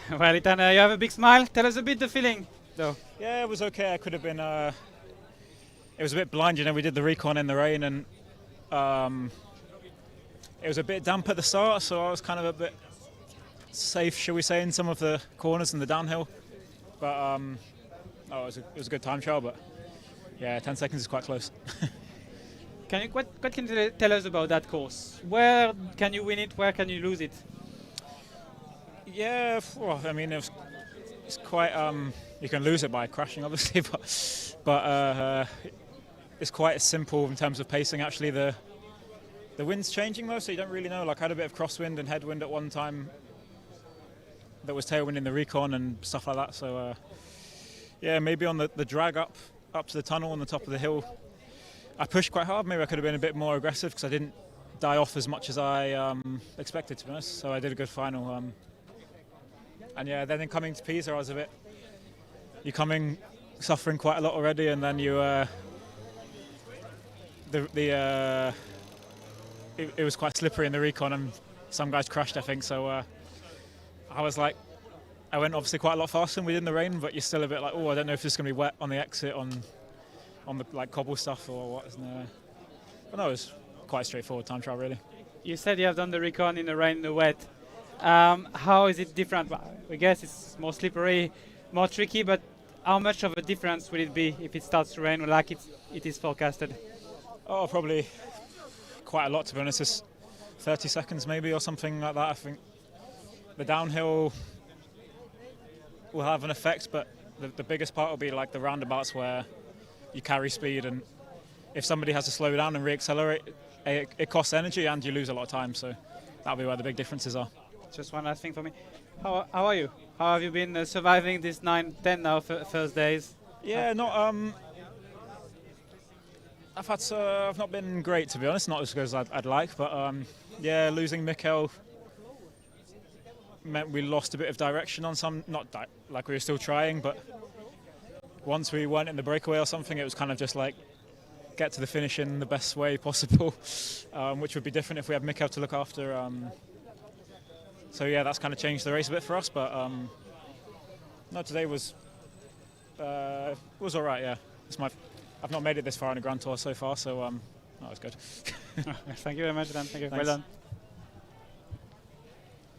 Well, Italia, you have a big smile. Tell us a bit the feeling, though. Yeah, it was okay. I could have been. It was a bit blind, we did the recon in the rain, and it was a bit damp at the start, so I was kind of a bit safe, shall we say, in some of the corners and the downhill. But it was a good time trial. But yeah, 10 seconds is quite close. What can you tell us about that course? Where can you win it? Where can you lose it? Yeah, well, I mean, it's quite. You can lose it by crashing, obviously, but it's quite simple in terms of pacing. Actually, the wind's changing though, so you don't really know. Like, I had a bit of crosswind and headwind at one time. That was tailwind in the recon and stuff like that. So yeah, maybe on the drag up to the tunnel on the top of the hill, I pushed quite hard. Maybe I could have been a bit more aggressive because I didn't die off as much as I expected, to be honest. So I did a good final. And yeah, then coming to Pisa, I was a bit. You're coming suffering quite a lot already, and then you it was quite slippery in the recon, and some guys crashed, I think. So I was like, I went obviously quite a lot faster than we did in the rain, but you're still a bit like, oh, I don't know if this is going to be wet on the exit on the like cobble stuff or what. But no, it was quite a straightforward time trial, really. You said you have done the recon in the rain and the wet. How is it different? Well, I guess it's more slippery, more tricky, but how much of a difference will it be if it starts to rain like it is forecasted? Oh, probably quite a lot, to be honest. It's 30 seconds maybe or something like that. I think the downhill will have an effect, but the biggest part will be like the roundabouts where you carry speed, and if somebody has to slow down and re-accelerate, it costs energy and you lose a lot of time. So that'll be where the big differences are. Just one last thing for me. How are you? How have you been surviving these 9, 10 now first days? Yeah, I've not been great, to be honest. Not as good as I'd like, but yeah, losing Mikel meant we lost a bit of direction on some. Like we were still trying, but once we weren't in the breakaway or something, it was kind of just like get to the finish in the best way possible, which would be different if we had Mikel to look after. So yeah, that's kind of changed the race a bit for us. But no, today was all right. Yeah, I've not made it this far in a Grand Tour so far, so that was good. Thank you very much, Dan. Thank you. Thanks. Well done.